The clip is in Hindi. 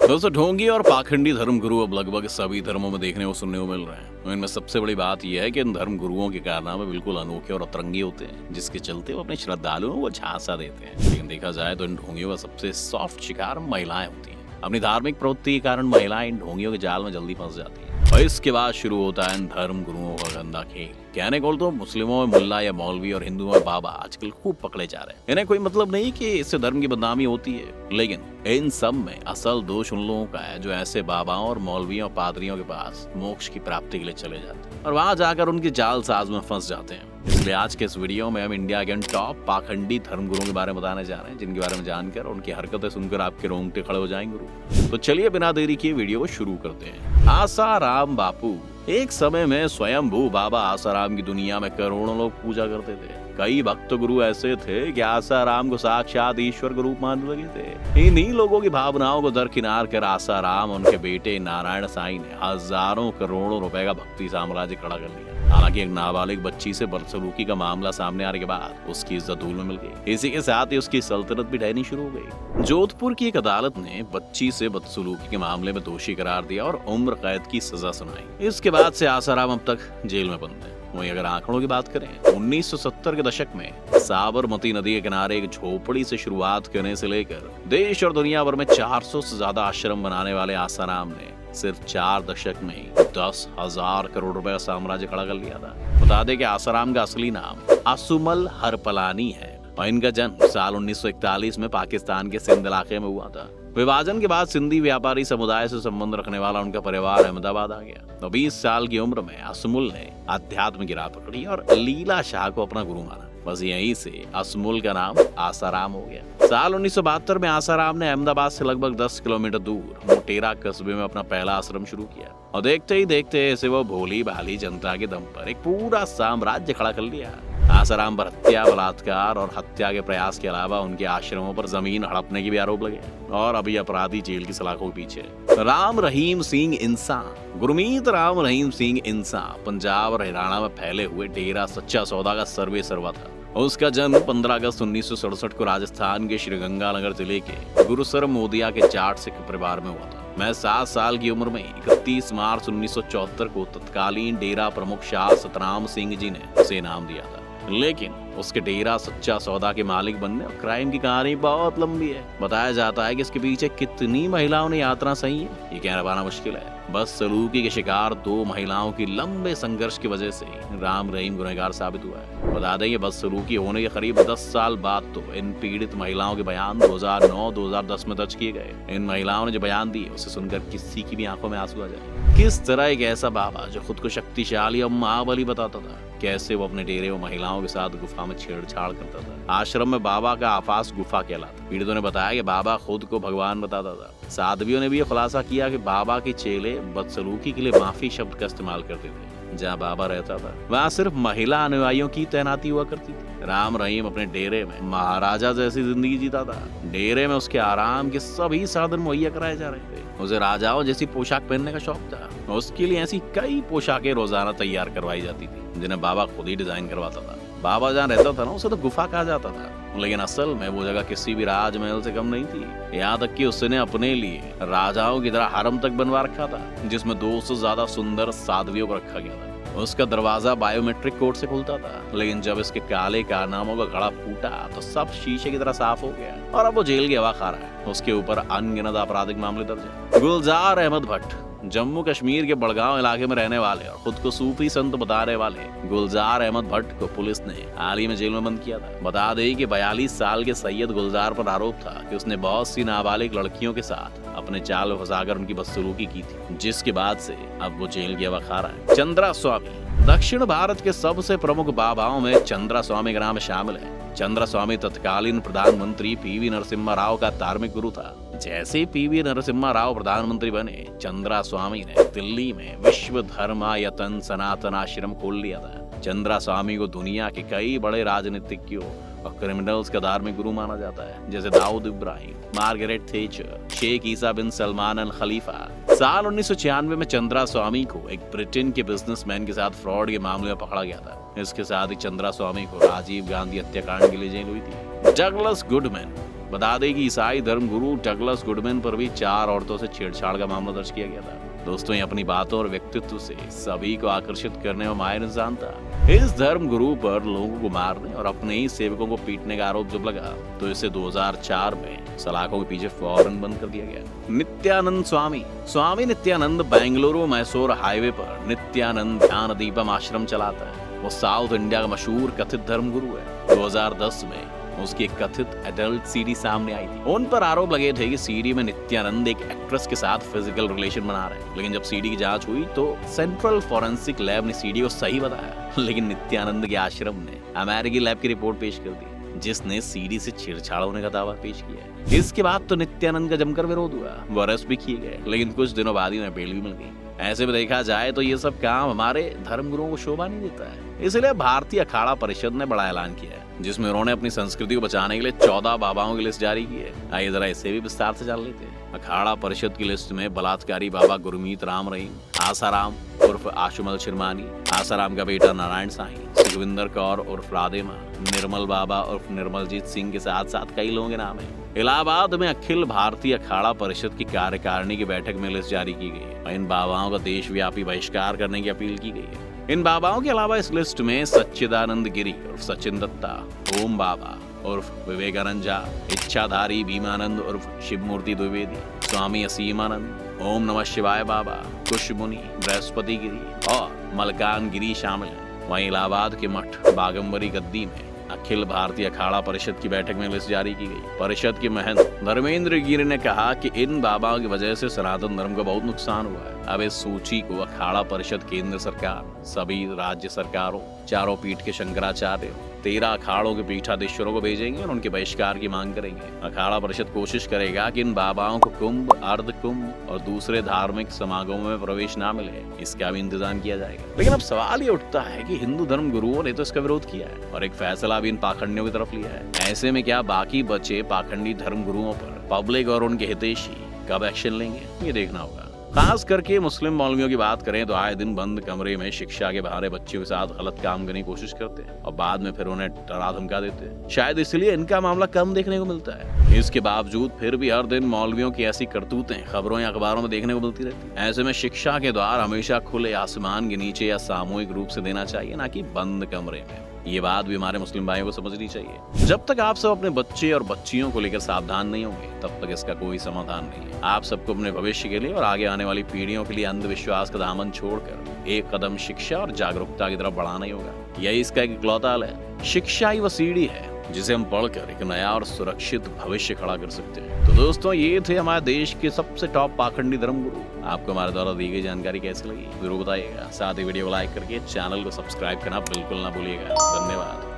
दोस्तों, ढोंगी और पाखंडी धर्मगुरु अब लगभग सभी धर्मों में देखने को सुनने को मिल रहे हैं। इनमें सबसे बड़ी बात यह है कि इन धर्मगुरुओं के कारनामे बिल्कुल अनोखे और अतरंगी होते हैं, जिसके चलते वो अपने श्रद्धालुओं को झांसा देते हैं। लेकिन देखा जाए तो इन ढोंगियों का सबसे सॉफ्ट शिकार महिलाएं होती हैं। अपनी धार्मिक प्रवृत्ति के कारण महिलाएं इन ढोंगियों के जाल में जल्दी फंस जाती हैं और इसके बाद शुरू होता है इन धर्म गुरुओं का गंदा खेल। कहने को तो मुस्लिमों में मुल्ला या मौलवी और हिंदुओं में बाबा आजकल खूब पकड़े जा रहे हैं। इन्हें कोई मतलब नहीं कि इससे धर्म की बदनामी होती है, लेकिन इन सब में असल दोष उन लोगों का है जो ऐसे बाबाओं और मौलवियों और पादरियों के पास मोक्ष की प्राप्ति के लिए चले जाते हैं और वहां जाकर उनके जाल साज में फंस जाते हैं। इसलिए आज के इस वीडियो में हम इंडिया के टॉप पाखंडी धर्मगुरुओं के बारे में बताने जा रहे हैं, जिनके बारे में जानकर उनकी हरकतें सुनकर आपके रोंगटे खड़े हो जाएंगे गुरु। तो चलिए बिना देरी किए वीडियो को शुरू करते हैं। आसाराम बापू। एक समय में स्वयंभू बाबा आसाराम की दुनिया में करोड़ों लोग पूजा करते थे। कई भक्त गुरु ऐसे थे कि आसाराम को साक्षात ईश्वर के रूप मानने लगे थे। इन्हीं लोगों की भावनाओं को दरकिनार कर आसाराम और उनके बेटे नारायण साईं ने हजारों करोड़ों रुपए का भक्ति साम्राज्य खड़ा कर लिया। हालांकि एक नाबालिग बच्ची से बदसलूकी का मामला सामने आने के बाद उसकी इज्जत धूल में मिल गई। इसी के साथ ही उसकी सल्तनत भी ढहनी शुरू हो गई। जोधपुर की एक अदालत ने बच्ची से बदसलूकी के मामले में दोषी करार दिया और उम्र कैद की सजा सुनाई। इसके बाद से आसाराम अब तक जेल में बंद है। वहीं अगर आंकड़ों की बात करें, 1970 के दशक में साबरमती नदी के किनारे एक झोपड़ी से शुरुआत करने से लेकर देश और दुनिया भर में 400 से ज्यादा आश्रम बनाने वाले आसाराम ने सिर्फ 4 दशक में 10,000 करोड़ रुपए का साम्राज्य खड़ा कर लिया था। बता दें कि आसाराम का असली नाम असुमल हरपलानी है और इनका जन्म साल 1941 में पाकिस्तान के सिंध इलाके में हुआ था। विभाजन के बाद सिंधी व्यापारी समुदाय से संबंध रखने वाला उनका परिवार अहमदाबाद आ गया। तो 20 साल की उम्र में असमुल ने अध्यात्म की राह पकड़ी और लीला शाह को अपना गुरु माना। बस यहीं से असमुल का नाम आसाराम हो गया। साल 1972 में आसाराम ने अहमदाबाद से लगभग 10 किलोमीटर दूर मोटेरा कस्बे में अपना पहला आश्रम शुरू किया और देखते ही देखते ऐसे वो भोली भाली जनता के दम पर एक पूरा साम्राज्य खड़ा कर लिया। आसाराम पर हत्या, बलात्कार और हत्या के प्रयास के अलावा उनके आश्रमों पर जमीन हड़पने के भी आरोप लगे और अभी अपराधी जेल की सलाखों के पीछे। राम रहीम सिंह इंसान। गुरमीत राम रहीम सिंह इंसान पंजाब और हरियाणा में फैले हुए डेरा सच्चा सौदा का सर्वे सर्वा था। उसका जन्म 15 अगस्त 1967 को राजस्थान के श्रीगंगानगर जिले के गुरुसर मोदिया के जाट सिख परिवार में हुआ था। मैं 7 साल की उम्र में 31 मार्च 1974 को तत्कालीन डेरा प्रमुख शाह सतराम सिंह जी ने उसे इनाम दिया था। लेकिन उसके डेरा सच्चा सौदा के मालिक बनने और क्राइम की कहानी बहुत लंबी है। बताया जाता है कि इसके पीछे कितनी महिलाओं ने यात्रा सही है, ये कह पाना मुश्किल है। बस सलूकी के शिकार 2 महिलाओं की लंबे संघर्ष की वजह से राम रहीम गुनहगार साबित हुआ है। बता दें कि बस सलूकी होने के करीब 10 साल बाद तो इन पीड़ित महिलाओं के बयान 2009-2010 में दर्ज किए गए। इन महिलाओं ने जो बयान दिए उसे सुनकर किसी की भी आंखों में आंसू आ जाए। किस तरह एक ऐसा बाबा जो खुद को शक्तिशाली और महाबली बताता था, कैसे वो अपने डेरे और महिलाओं के साथ गुफा में छेड़छाड़ करता था। आश्रम में बाबा का आफास गुफा कहलाता। पीड़ितों ने बताया कि बाबा खुद को भगवान बताता था। साधवियों ने भी ये खुलासा किया कि बाबा के चेले बदसलूकी के लिए माफी शब्द का इस्तेमाल करते थे। जहाँ बाबा रहता था वहाँ सिर्फ महिला अनुयायियों की तैनाती हुआ करती थी। राम रहीम अपने डेरे में महाराजा जैसी जिंदगी जीता था। डेरे में उसके आराम के सभी साधन मुहैया कराए जा रहे थे। उसे राजाओं जैसी पोशाक पहनने का शौक था। उसके लिए ऐसी कई पोशाकें रोजाना तैयार करवाई जाती थी जिन्हें बाबा खुद ही डिजाइन करवाता था। बाबा जहाँ रहता था ना, उसे तो गुफा कहा जाता था, लेकिन असल में वो जगह किसी भी राजमहल से कम नहीं थी। यहाँ तक कि उसने अपने लिए राजाओं की तरह हरम तक बनवा रखा था, जिसमें 200 से ज्यादा सुंदर साध्वियों को रखा गया था। उसका दरवाजा बायोमेट्रिक कोड से खुलता था, लेकिन जब इसके काले कारनामों का घड़ा फूटा तो सब शीशे की तरह साफ हो गया और अब वो जेल की हवा खा रहा है। उसके ऊपर अनगिनत आपराधिक मामले दर्ज है। गुलजार अहमद भट्ट। जम्मू कश्मीर के बड़गांव इलाके में रहने वाले और खुद को सूफी संत बताने वाले गुलजार अहमद भट्ट को पुलिस ने हाल ही में जेल में बंद किया था। बता दें कि 42 साल के सैयद गुलजार पर आरोप था कि उसने बहुत सी नाबालिग लड़कियों के साथ अपने जाल में फंसाकर उनकी बदसलूकी की थी, जिसके बाद से अब वो जेल की हवा खा रहा है। चंद्रा स्वामी। दक्षिण भारत के सबसे प्रमुख बाबाओं में चंद्रा स्वामी का नाम शामिल है। चंद्रा स्वामी तत्कालीन प्रधानमंत्री पीवी नरसिम्हा राव का धार्मिक गुरु था। जैसे पीवी नरसिम्हा राव प्रधानमंत्री बने, चंद्रा स्वामी ने दिल्ली में विश्व धर्मायतन सनातन आश्रम खोल लिया था। चंद्रा स्वामी को दुनिया के कई बड़े राजनीतिज्ञों और क्रिमिनल्स का धार्मिक गुरु माना जाता है, जैसे दाऊद इब्राहिम, मार्गरेट थैचर, शेख ईसा बिन सलमान अल खलीफा। साल 1996 में चंद्रा स्वामी को एक ब्रिटेन के बिजनेसमैन के साथ फ्रॉड के मामले में पकड़ा गया था। इसके साथ ही चंद्रा स्वामी को राजीव गांधी हत्याकांड के लिए जेल हुई थी। Douglas Goodman. बता दें कि ईसाई धर्मगुरु डगलस गुडमैन पर भी 4 औरतों से छेड़छाड़ का मामला दर्ज किया गया था। दोस्तों ये अपनी बातों और व्यक्तित्व से सभी को आकर्षित करने में माहिर इंसान था। इस धर्मगुरु पर लोगों को मारने और अपने ही सेवकों को पीटने का आरोप जब लगा तो इसे 2004 में सलाखों के पीछे फौरन बंद कर दिया गया। नित्यानंद स्वामी नित्यानंद बेंगलुरु मैसूर हाईवे पर नित्यानंद ध्यान दीपम आश्रम चलाता है। वो साउथ इंडिया का मशहूर कथित धर्मगुरु है। 2010 में उसकी एक कथित एडल्ट सीडी सामने आई थी। उन पर आरोप लगे थे कि सीडी में नित्यानंद एक एक्ट्रेस के साथ फिजिकल रिलेशन बना रहे हैं। लेकिन जब सीडी की जांच हुई तो सेंट्रल फॉरेंसिक लैब ने सीडी को सही बताया, लेकिन नित्यानंद के आश्रम ने अमेरिकी लैब की रिपोर्ट पेश कर दी जिसने सीडी से छेड़छाड़ होने का दावा पेश किया। इसके बाद तो नित्यानंद का जमकर विरोध हुआ, वो अरेस्ट भी किए गए, लेकिन कुछ दिनों बाद ही उन्हें बेल भी मिल गई। ऐसे में देखा जाए तो ये सब काम हमारे धर्मगुरुओं को शोभा नहीं देता है। इसलिए भारतीय अखाड़ा परिषद ने बड़ा ऐलान किया है जिसमें उन्होंने अपनी संस्कृति को बचाने के लिए 14 बाबाओं की लिस्ट जारी की है। आइए जरा इसे भी विस्तार से जान लेते हैं। अखाड़ा परिषद की लिस्ट में बलात्कारी बाबा गुरमीत राम रहीम, आसाराम उर्फ आशुमल शिरमानी, आसाराम का बेटा नारायण साईं, सुखविंदर कौर उर्फ राधे माँ, निर्मल बाबा उर्फ निर्मलजीत सिंह के साथ साथ कई लोगों के नाम है। इलाहाबाद में अखिल भारतीय अखाड़ा परिषद की कार्यकारिणी की बैठक में लिस्ट जारी की गई है। इन बाबाओं का देशव्यापी बहिष्कार करने की अपील की गई है। इन बाबाओं के अलावा इस लिस्ट में सच्चिदानंद गिरी उर्फ सचिन दत्ता, ओम बाबा उर्फ विवेकानंद झा, इच्छाधारी भीमानंद उर्फ शिवमूर्ति द्विवेदी, स्वामी असीमानंद, ओम नमः शिवाय बाबा, कुश मुनि, बृहस्पति गिरी और मलकान गिरी शामिल है। वहीं इलाहाबाद के मठ बागंबरी गद्दी में अखिल भारतीय अखाड़ा परिषद की बैठक में लिस्ट जारी की गई। परिषद के महंत धर्मेंद्र गिरी ने कहा कि इन बाबाओं की वजह से सनातन धर्म को बहुत नुकसान हुआ है। अब इस सूची को अखाड़ा परिषद, केंद्र सरकार, सभी राज्य सरकारों, चारों पीठ के शंकराचार्य, 13 अखाड़ों के पीठाधीश्वरों को भेजेंगे और उनके बहिष्कार की मांग करेंगे। अखाड़ा परिषद कोशिश करेगा कि इन बाबाओं को कुंभ, अर्ध कुंभ और दूसरे धार्मिक समागमों में प्रवेश ना मिले, इसका भी इंतजाम किया जाएगा। लेकिन अब सवाल ये उठता है कि हिंदू धर्म गुरुओं ने तो इसका विरोध किया है और एक फैसला भी इन पाखंडियों की तरफ लिया है। ऐसे में क्या बाकी बचे पाखंडी धर्म गुरुओं पर पब्लिक और उनके हितैषी कब एक्शन लेंगे, ये देखना होगा। खास करके मुस्लिम मौलवियों की बात करें तो आए दिन बंद कमरे में शिक्षा के बहाने बच्चों के साथ गलत काम करने की कोशिश करते हैं और बाद में फिर उन्हें डरा धमका देते हैं। शायद इसलिए इनका मामला कम देखने को मिलता है। इसके बावजूद फिर भी हर दिन मौलवियों की ऐसी करतूतें खबरों या अखबारों में देखने को मिलती रहती है। ऐसे में शिक्षा के द्वार हमेशा खुले आसमान के नीचे या सामूहिक रूप से देना चाहिए, ना कि बंद कमरे में। ये बात भी हमारे मुस्लिम भाइयों को समझनी चाहिए। जब तक आप सब अपने बच्चे और बच्चियों को लेकर सावधान नहीं होंगे तब तक इसका कोई समाधान नहीं है। आप सबको अपने भविष्य के लिए और आगे आने वाली पीढ़ियों के लिए अंधविश्वास का दामन छोड़कर एक कदम शिक्षा और जागरूकता की तरफ बढ़ाना ही होगा। यही इसका एक इकलौता हल है। शिक्षा ही वो सीढ़ी है जिसे हम पढ़कर एक नया और सुरक्षित भविष्य खड़ा कर सकते हैं। तो दोस्तों ये थे हमारे देश के सबसे टॉप पाखंडी धर्मगुरु। आपको हमारे द्वारा दी गई जानकारी कैसी लगी जरूर बताइएगा। साथ ही वीडियो को लाइक करके चैनल को सब्सक्राइब करना बिल्कुल ना भूलिएगा। धन्यवाद।